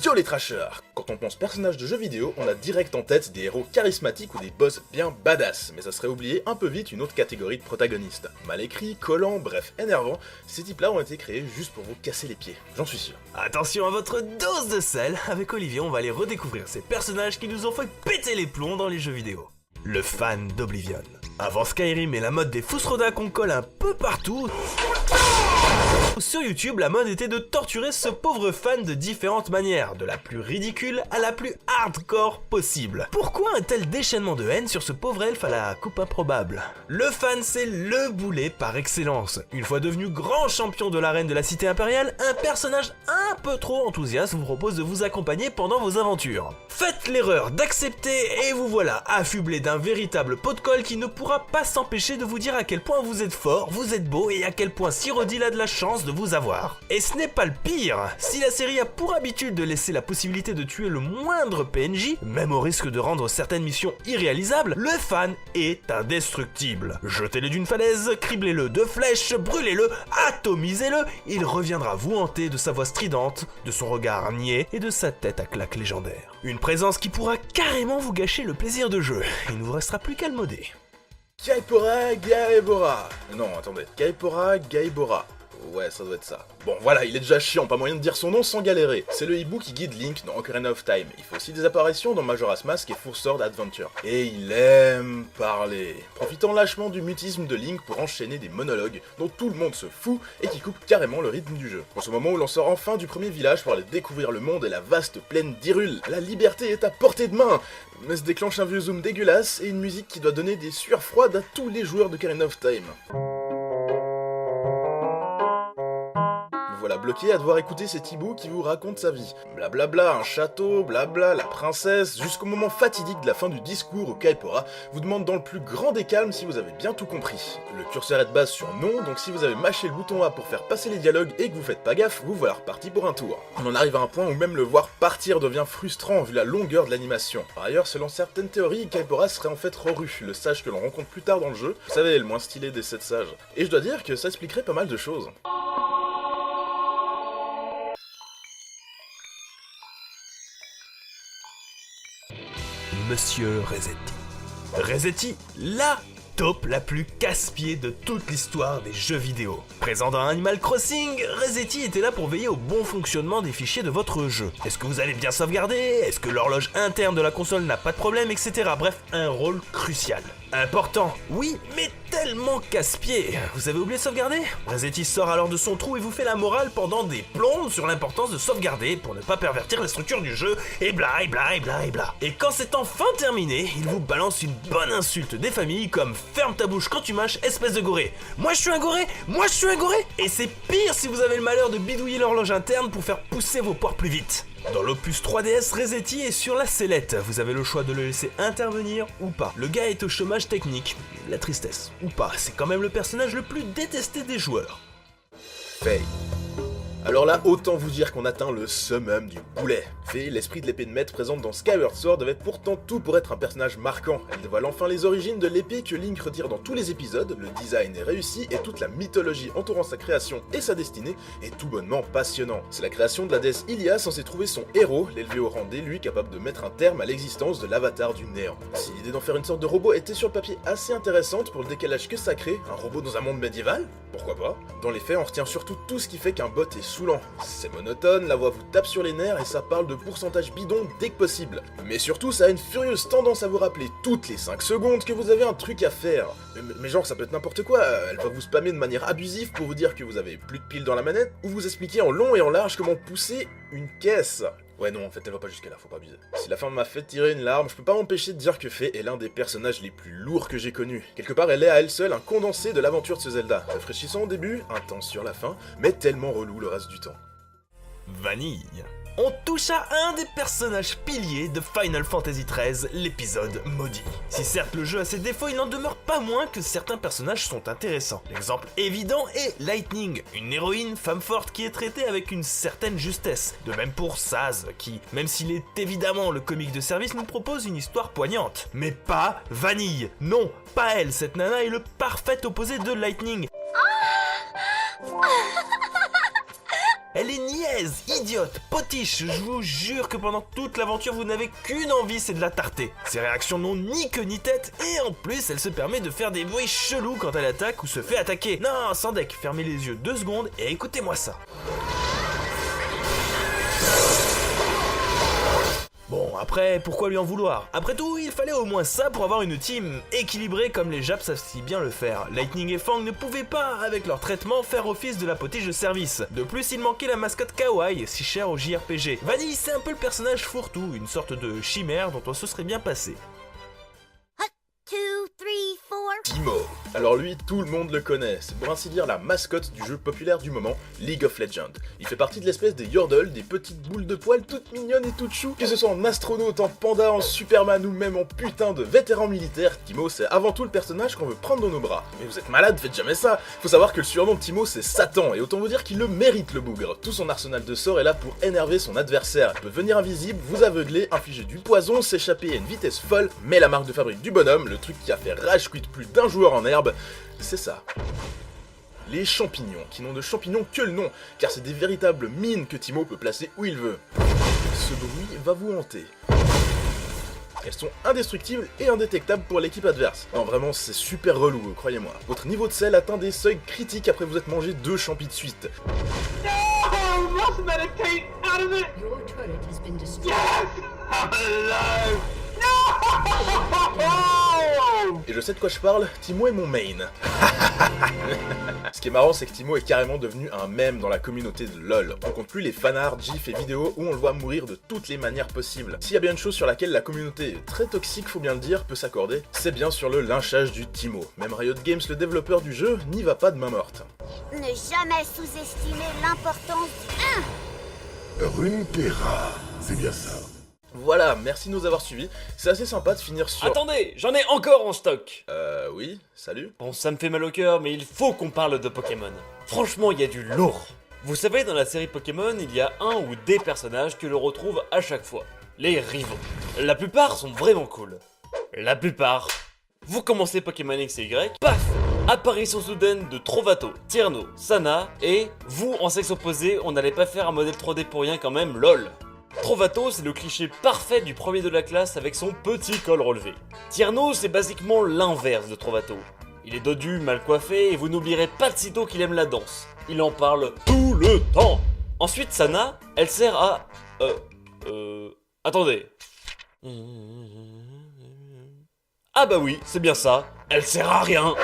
Yo les trashers! Quand on pense personnage de jeux vidéo, on a direct en tête des héros charismatiques ou des boss bien badass, mais ça serait oublier un peu vite une autre catégorie de protagonistes. Mal écrits, collants, bref, énervants, ces types-là ont été créés juste pour vous casser les pieds, j'en suis sûr. Attention à votre dose de sel, avec Olivier on va aller redécouvrir ces personnages qui nous ont fait péter les plombs dans les jeux vidéo. Le fan d'Oblivion. Avant Skyrim et la mode des Fusroda qu'on colle un peu partout, sur YouTube, la mode était de torturer ce pauvre fan de différentes manières, de la plus ridicule à la plus hardcore possible. Pourquoi un tel déchaînement de haine sur ce pauvre elfe à la coupe improbable? Le fan, c'est le boulet par excellence. Une fois devenu grand champion de l'arène de la cité impériale, un personnage un peu trop enthousiaste vous propose de vous accompagner pendant vos aventures. Faites l'erreur d'accepter et vous voilà affublé d'un véritable pot de colle qui ne pourra pas s'empêcher de vous dire à quel point vous êtes fort, vous êtes beau et à quel point Cyrodiil a de la chance de vous avoir. Et ce n'est pas le pire, si la série a pour habitude de laisser la possibilité de tuer le moindre PNJ, même au risque de rendre certaines missions irréalisables, le fan est indestructible. Jetez-le d'une falaise, criblez-le de flèches, brûlez-le, atomisez-le, il reviendra vous hanter de sa voix stridente, de son regard niais et de sa tête à claque légendaire. Une présence qui pourra carrément vous gâcher le plaisir de jeu, il ne vous restera plus qu'à le modder. Kaipora Gaebora. Non, attendez, Kaipora Gaebora. Ouais, ça doit être ça. Bon, voilà, il est déjà chiant, pas moyen de dire son nom sans galérer. C'est le hibou qui guide Link dans Ocarina of Time. Il fait aussi des apparitions dans Majora's Mask et Four Sword Adventure. Et il aime parler, profitant lâchement du mutisme de Link pour enchaîner des monologues dont tout le monde se fout et qui coupent carrément le rythme du jeu. En ce moment où l'on sort enfin du premier village pour aller découvrir le monde et la vaste plaine d'Hyrule, la liberté est à portée de main. Mais se déclenche un vieux zoom dégueulasse et une musique qui doit donner des sueurs froides à tous les joueurs de Ocarina of Time. Voilà, bloqué à devoir écouter cet hibou qui vous raconte sa vie. Blablabla, un château, blabla, la princesse, jusqu'au moment fatidique de la fin du discours où Kaipora vous demande dans le plus grand des calmes si vous avez bien tout compris. Le curseur est de base sur non, donc si vous avez mâché le bouton A pour faire passer les dialogues et que vous faites pas gaffe, vous voilà reparti pour un tour. On en arrive à un point où même le voir partir devient frustrant vu la longueur de l'animation. Par ailleurs, selon certaines théories, Kaipora serait en fait Roru, le sage que l'on rencontre plus tard dans le jeu. Vous savez, le moins stylé des 7 sages. Et je dois dire que ça expliquerait pas mal de choses. Monsieur Resetti. Resetti, la taupe la plus casse-pied de toute l'histoire des jeux vidéo. Présent dans Animal Crossing, Resetti était là pour veiller au bon fonctionnement des fichiers de votre jeu. Est-ce que vous allez bien sauvegarder? Est-ce que l'horloge interne de la console n'a pas de problème, etc. Bref, un rôle crucial. Important, oui, mais tellement casse-pied. Vous avez oublié de sauvegarder? Resetti sort alors de son trou et vous fait la morale pendant des plombes sur l'importance de sauvegarder pour ne pas pervertir la structure du jeu, et bla et bla et bla et bla. Et quand c'est enfin terminé, il vous balance une bonne insulte des familles comme « Ferme ta bouche quand tu mâches, espèce de goré !»« Moi je suis un goré ! Moi je suis un goré !» Et c'est pire si vous avez le malheur de bidouiller l'horloge interne pour faire pousser vos poires plus vite. Dans l'opus 3DS, Resetti est sur la sellette. Vous avez le choix de le laisser intervenir ou pas. Le gars est au chômage technique. La tristesse. Ou pas, c'est quand même le personnage le plus détesté des joueurs. Faye. Alors là, autant vous dire qu'on atteint le summum du boulet. Faye, l'esprit de l'épée de maître présente dans Skyward Sword, avait pourtant tout pour être un personnage marquant. Elle dévoile enfin les origines de l'épée que Link retire dans tous les épisodes, le design est réussi et toute la mythologie entourant sa création et sa destinée est tout bonnement passionnant. C'est la création de la déesse Hylia censée trouver son héros, l'élever au rang d'élu capable de mettre un terme à l'existence de l'avatar du néant. Si l'idée d'en faire une sorte de robot était sur le papier assez intéressante pour le décalage que ça crée, un robot dans un monde médiéval? Pourquoi pas? Dans les faits, on retient surtout tout ce qui fait qu'un bot est saoulant. C'est monotone, la voix vous tape sur les nerfs et ça parle de pourcentage bidon dès que possible. Mais surtout, ça a une furieuse tendance à vous rappeler toutes les 5 secondes que vous avez un truc à faire. Mais genre, ça peut être n'importe quoi, elle va vous spammer de manière abusive pour vous dire que vous avez plus de piles dans la manette, ou vous expliquer en long et en large comment pousser une caisse. Ouais non, en fait elle va pas jusqu'à là, faut pas abuser. Si la fin m'a fait tirer une larme, je peux pas m'empêcher de dire que Faye est l'un des personnages les plus lourds que j'ai connus. Quelque part elle est à elle seule un condensé de l'aventure de ce Zelda. Rafraîchissant au début, intense sur la fin, mais tellement relou le reste du temps. Vanille. On touche à un des personnages piliers de Final Fantasy XIII, l'épisode maudit. Si certes le jeu a ses défauts, il n'en demeure pas moins que certains personnages sont intéressants. L'exemple évident est Lightning, une héroïne femme forte qui est traitée avec une certaine justesse. De même pour Saz, qui, même s'il est évidemment le comique de service, nous propose une histoire poignante. Mais pas Vanille. Non, pas elle, cette nana est le parfait opposé de Lightning. Elle est niaise, idiote, potiche. Je vous jure que pendant toute l'aventure, vous n'avez qu'une envie, c'est de la tarter. Ses réactions n'ont ni queue ni tête, et en plus, elle se permet de faire des bruits chelous quand elle attaque ou se fait attaquer. Non, sans deck, fermez les yeux 2 secondes et écoutez-moi ça. Bon, après, pourquoi lui en vouloir? Après tout, il fallait au moins ça pour avoir une team équilibrée comme les Japs savent si bien le faire. Lightning et Fang ne pouvaient pas, avec leur traitement, faire office de la potiche de service. De plus, il manquait la mascotte Kawaii, si chère au JRPG. Vanille, c'est un peu le personnage fourre-tout, une sorte de chimère dont on se serait bien passé. 2, 3, 4. Teemo. Alors lui, tout le monde le connaît, c'est pour ainsi dire la mascotte du jeu populaire du moment, League of Legends. Il fait partie de l'espèce des Yordle, des petites boules de poils toutes mignonnes et toutes chou. Que ce soit en astronaute, en panda, en Superman ou même en putain de vétéran militaire, Teemo c'est avant tout le personnage qu'on veut prendre dans nos bras. Mais vous êtes malade, faites jamais ça. Faut savoir que le surnom de Teemo c'est Satan, et autant vous dire qu'il le mérite le bougre. Tout son arsenal de sorts est là pour énerver son adversaire. Il peut devenir invisible, vous aveugler, infliger du poison, s'échapper à une vitesse folle, mais la marque de fabrique du bonhomme, le truc qui a fait rage quit plus d'un joueur en herbe, c'est ça. Les champignons, qui n'ont de champignons que le nom, car c'est des véritables mines que Teemo peut placer où il veut. Ce bruit va vous hanter. Elles sont indestructibles et indétectables pour l'équipe adverse. Non vraiment c'est super relou, croyez-moi. Votre niveau de sel atteint des seuils critiques après vous êtes mangé 2 champis de suite. No! Must meditate out of it! Your turret has been destroyed. Yes! I'm alive! No! Et je sais de quoi je parle, Teemo est mon main. Ce qui est marrant, c'est que Teemo est carrément devenu un mème dans la communauté de LoL. On compte plus les fanarts, gifs et vidéos où on le voit mourir de toutes les manières possibles. S'il y a bien une chose sur laquelle la communauté, très toxique faut bien le dire, peut s'accorder, c'est bien sur le lynchage du Teemo. Même Riot Games, le développeur du jeu, n'y va pas de main morte. Ne jamais sous-estimer l'importance du Runeterra, c'est bien ça. Voilà, merci de nous avoir suivis. C'est assez sympa de finir sur... Attendez, j'en ai encore en stock. Oui, salut. Bon, ça me fait mal au cœur, mais il faut qu'on parle de Pokémon. Franchement, il y a du lourd. Vous savez, dans la série Pokémon, il y a un ou des personnages que l'on retrouve à chaque fois. Les rivaux. La plupart sont vraiment cool. La plupart. Vous commencez Pokémon X et Y, paf! Apparition soudaine de Trovato, Tierno, Sana, et vous, en sexe opposé, on n'allait pas faire un modèle 3D pour rien quand même, lol. Trovato, c'est le cliché parfait du premier de la classe avec son petit col relevé. Tierno, c'est basiquement l'inverse de Trovato. Il est dodu, mal coiffé, et vous n'oublierez pas de sitôt qu'il aime la danse. Il en parle tout le temps. Ensuite, Sana, elle sert à... Attendez. Ah bah oui, c'est bien ça. Elle sert à rien.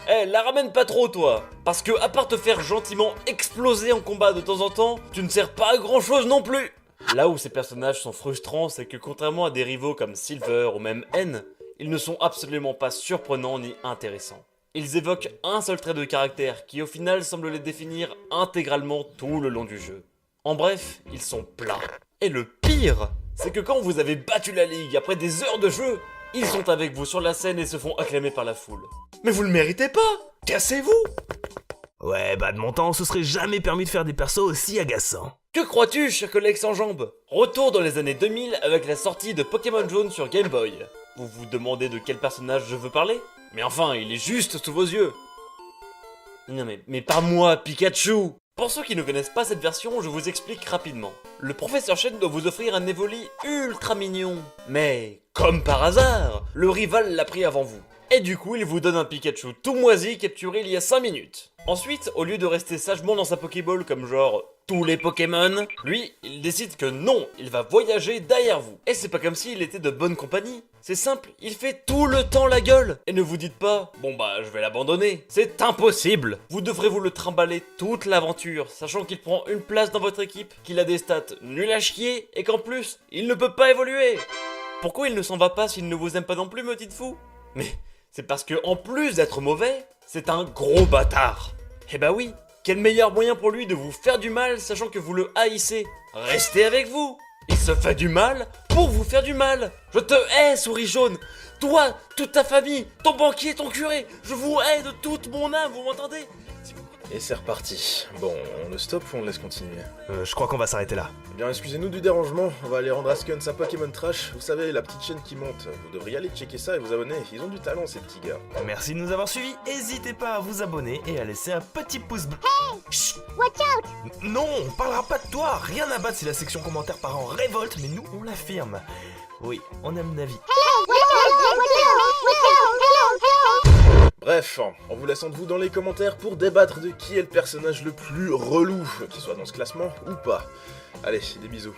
Eh, la ramène pas trop toi, parce que à part te faire gentiment exploser en combat de temps en temps, tu ne sers pas à grand chose non plus. Là où ces personnages sont frustrants, c'est que contrairement à des rivaux comme Silver ou même N, ils ne sont absolument pas surprenants ni intéressants. Ils évoquent un seul trait de caractère qui au final semble les définir intégralement tout le long du jeu. En bref, ils sont plats. Et le pire, c'est que quand vous avez battu la ligue après des heures de jeu, ils sont avec vous sur la scène et se font acclamer par la foule. Mais vous le méritez pas! Cassez-vous! Ouais, bah de mon temps, on se serait jamais permis de faire des persos aussi agaçants. Que crois-tu, cher collègue sans jambes? Retour dans les années 2000 avec la sortie de Pokémon Jaune sur Game Boy. Vous vous demandez de quel personnage je veux parler? Mais enfin, il est juste sous vos yeux. Non mais pas moi, Pikachu! Pour ceux qui ne connaissent pas cette version, je vous explique rapidement. Le professeur Chen doit vous offrir un Evoli ultra mignon. Mais, comme par hasard, le rival l'a pris avant vous. Et du coup, il vous donne un Pikachu tout moisi capturé il y a 5 minutes. Ensuite, au lieu de rester sagement dans sa Pokéball comme genre tous les Pokémon, lui, il décide que non, il va voyager derrière vous. Et c'est pas comme s'il était de bonne compagnie. C'est simple, il fait tout le temps la gueule. Et ne vous dites pas, bon bah je vais l'abandonner. C'est impossible. Vous devrez vous le trimballer toute l'aventure, sachant qu'il prend une place dans votre équipe, qu'il a des stats nuls à chier, et qu'en plus, il ne peut pas évoluer. Pourquoi il ne s'en va pas s'il ne vous aime pas non plus, me dites-vous? Mais c'est parce que en plus d'être mauvais, c'est un gros bâtard. Eh bah oui, quel meilleur moyen pour lui de vous faire du mal sachant que vous le haïssez? Restez avec vous. Il se fait du mal pour vous faire du mal. Je te hais, souris jaune. Toi, toute ta famille, ton banquier, ton curé. Je vous hais de toute mon âme, vous m'entendez? Si vous... Et c'est reparti. Bon, on le stoppe ou on le laisse continuer? Je crois qu'on va s'arrêter là. Eh bien, excusez-nous du dérangement, on va aller rendre à Skun sa Pokémon Trash. Vous savez, la petite chaîne qui monte. Vous devriez aller checker ça et vous abonner. Ils ont du talent, ces petits gars. Merci de nous avoir suivis, n'hésitez pas à vous abonner et à laisser un petit pouce bleu. Chut. Watch out! Non, on parlera pas de toi, rien à battre si la section commentaires part en révolte, mais nous on l'affirme. Oui, on aime Navi. Bref, on vous laisse entre vous dans les commentaires pour débattre de qui est le personnage le plus relou, qu'il soit dans ce classement ou pas. Allez, des bisous.